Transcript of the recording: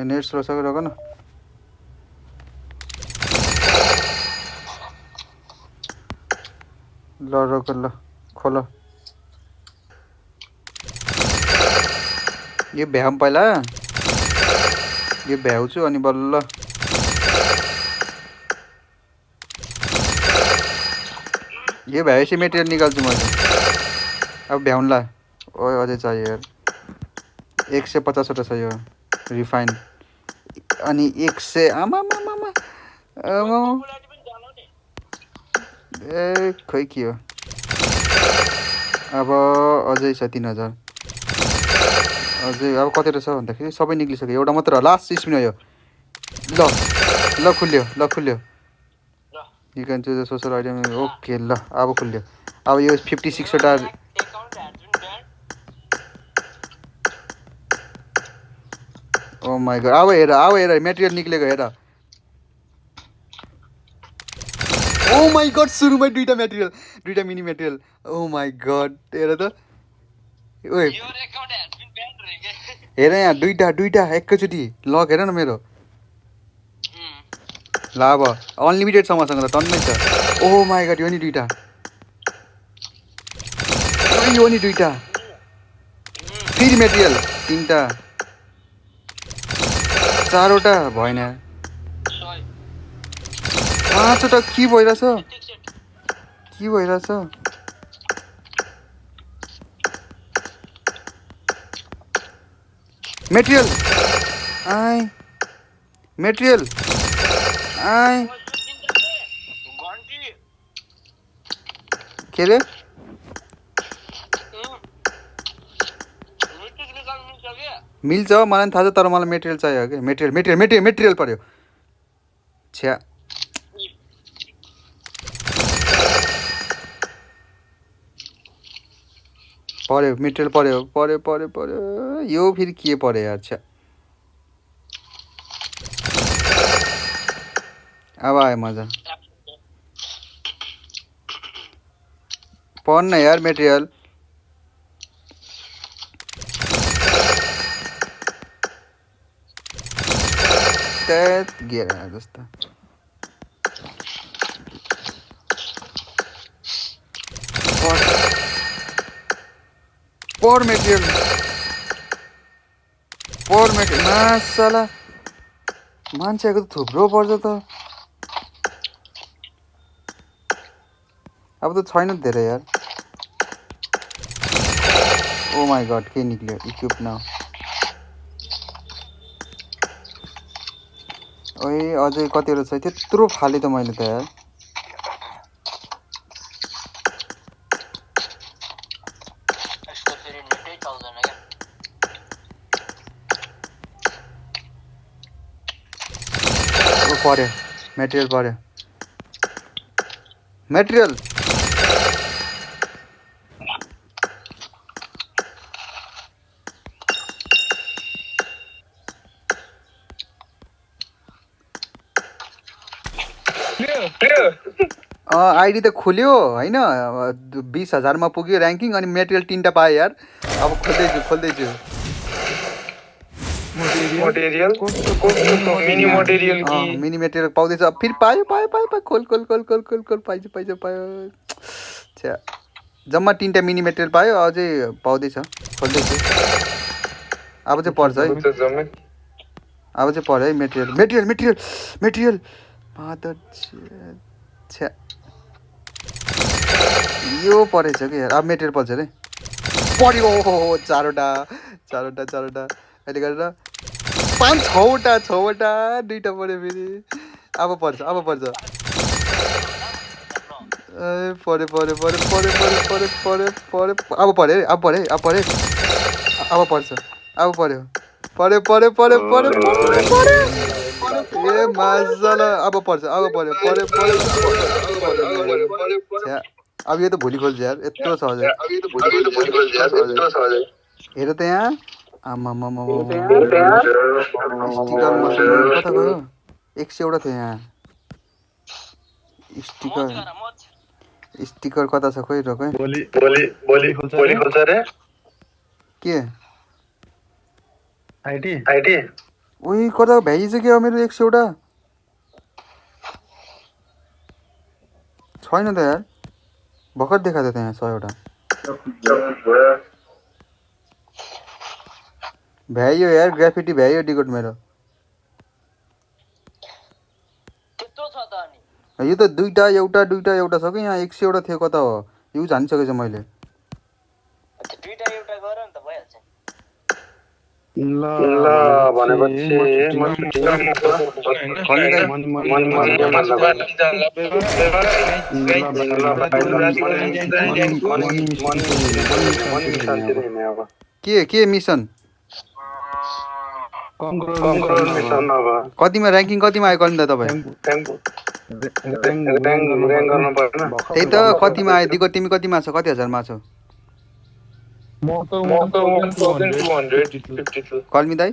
net slow छ rock न ल रक ल खोल यो भ्याम पहिला यो भ्याउँछु अनि बल्ल यो भ्याएपछि मेटेरियल निकाल्छु मैले अब भ्याउन्ला ओए अझै चाहियो यार 150 वटा छ यो रिफाइन अनि 100 आमा ए खै के हो अब अझै छ 3000 अझै अब कतिवटा छ भन्दाखेरि सबै निक्लिसक्यो एउटा मात्र लास्ट स्पिन हो यो ल खुल्यो you can choose the social item okay ल अब खुल्यो अब यो 56 वटा ओ माई गॉड अब हेर मेटेरियल निक्लेको हेर ओ माई गॉड सुरुमै दुईटा mini material oh my god हेर त ओए हेर यहाँ दुईटा एकैचोटि लक हेर न मेरो ल अब अनलिमिटेड छ मसँग त टन्नै छ ओ माई गॉड यो नि दुईटा फेरि मेटेरियल 3टा 4वटा भएन 5वटा के भइरहेछ मेटेरियल के रे मिल्छ मलाई थाहा छ तर मलाई मेटेरियल चाहियो के मेटेरियल पर्यो छ्या पर्यो मेटेरियल पर्यो यो फेरि के पर्यो यार छ्या अब आयो मजा पर्न यार मेटेरियल गेर जस्तो पर मेटेरियल मासाला मान्छेको त थुप्रो पर्छ त अब त छैन धेरै यार ओ माई गॉड के निक्ल्यो इक्विप न ओए अझै कतिवटा छ त्यत्रो फाले त मैले त यार पर्यो मेटेरियल आइडी त खुल्यो होइन 20,000 मा पुग्यो र्याङ्किङ अनि मेटेरियल 3टा पाएँ यार अब खोल्दैछु मिनी मेटेरियल पाउँदैछ फेरि पायो खोल पायो छ्या जम्मा 3टा मिनी मेटेरियल पायो अझै पाउँदैछ खोल्दैछु अब चाहिँ पर्छ है अब चाहिँ पर्यो है मेटेरियल मादर छ्या यो परेछ कि यार अब मेटेरियल पर्छ रे पर्यो 4वटा अहिले गरेर 5-6वटा 2टा पर्यो फेरि अब पर्छ ए पर्यो अब पर्यो ए मजाले अब पर्छ अब यो त भोलि खोल्छ यार यत्रो छ अझै हेर त यहाँ आमा स्टिकर मसँग कता गयो 100 वटा थियो यहाँ स्टिकर कता छ खोइ रक है भोलि खोल्छ रे के आइडी ओइ कता भ्याइसक्यो मेरो 100 वटा छैन त यार भर्खर देखाएको थियो त्यहाँ 100 वटा भ्याइयो यार ग्राफिटी भ्याइयो डिकोड मेरो त्यत्रो छ त अनि यो त दुईटा एउटा छ कि यहाँ 100 वटा थियो कता हो युज हानिसकेछु मैले दुईटा एउटा गर नि त भइहाल्छ ल भनेपछि म छुट्टिन के मिसन कतिमा र्याङ्किङ कतिमा आयो कलिन्दा तपाईँ त्यही त कतिमा आयो दिको तिमी कतिमा छ कति हजारमा छौ कल्मी दाइ